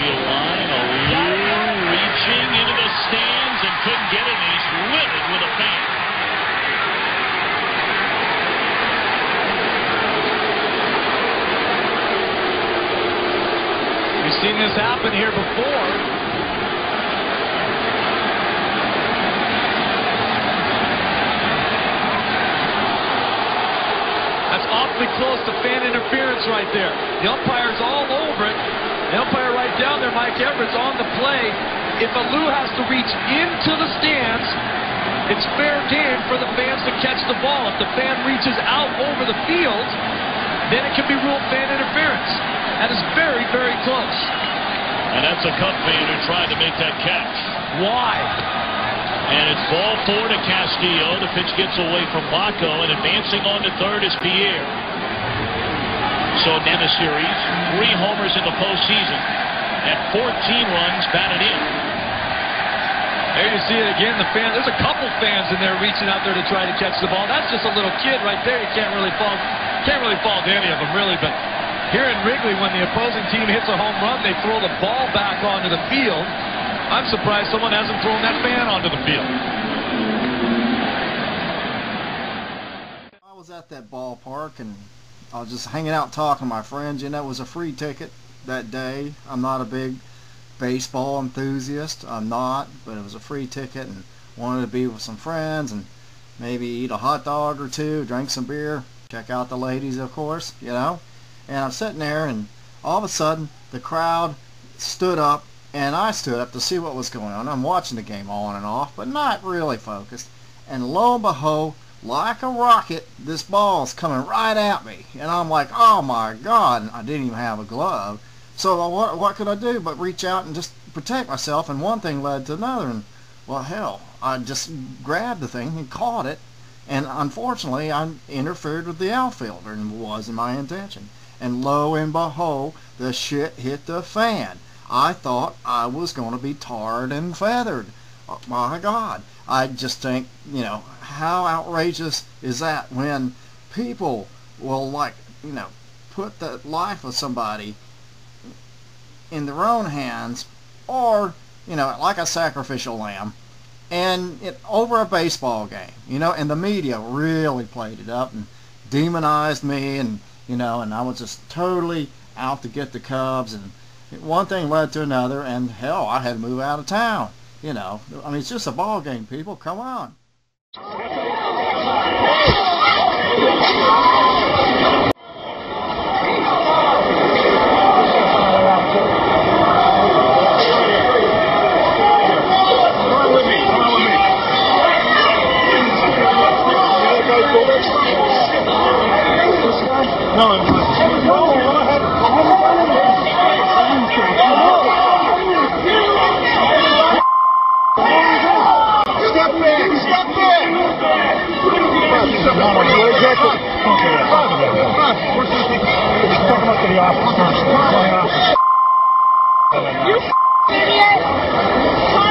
field line. Reaching into the stands and couldn't get it, and he's livid with a fan. We've seen this happen here before. That's awfully close to fan interference right there. The umpire's all over it. The umpire right down there, Mike Everett's on the play. If Alou has to reach into the stands, it's fair game for the fans to catch the ball. If the fan reaches out over the field, then it can be ruled fan interference. That is very, very close. And that's a Cub fan who tried to make that catch. Why? And it's ball 4 to Castillo. The pitch gets away from Baco, and advancing on to third is Pierre. So in the series, 3 homers in the postseason and 14 runs batted in. There you see it again. There's a couple fans in there reaching out there to try to catch the ball. That's just a little kid right there. You can't really fault to any of them, really. But here in Wrigley, when the opposing team hits a home run, they throw the ball back onto the field. I'm surprised someone hasn't thrown that fan onto the field. I was at that ballpark and I was just hanging out talking to my friends. You know, it was a free ticket that day. I'm not a big baseball enthusiast. I'm not, but it was a free ticket and wanted to be with some friends and maybe eat a hot dog or two, drink some beer, check out the ladies, of course, you know. And I'm sitting there and all of a sudden the crowd stood up and I stood up to see what was going on. I'm watching the game on and off, but not really focused. And lo and behold, like a rocket, this ball's coming right at me. And I'm like, oh my God, and I didn't even have a glove. So what could I do but reach out and just protect myself? And one thing led to another. And, well, hell, I just grabbed the thing and caught it. And unfortunately, I interfered with the outfielder, and it wasn't my intention. And lo and behold, the shit hit the fan. I thought I was going to be tarred and feathered. Oh, my God. I just think, you know, how outrageous is that when people will, like, you know, put the life of somebody in their own hands, or, you know, like a sacrificial lamb, and over a baseball game, you know, and the media really played it up and demonized me, and, you know, and I was just totally out to get the Cubs, and one thing led to another, and hell, I had to move out of town. You know, I mean, it's just a ball game, people. Come on. You idiot!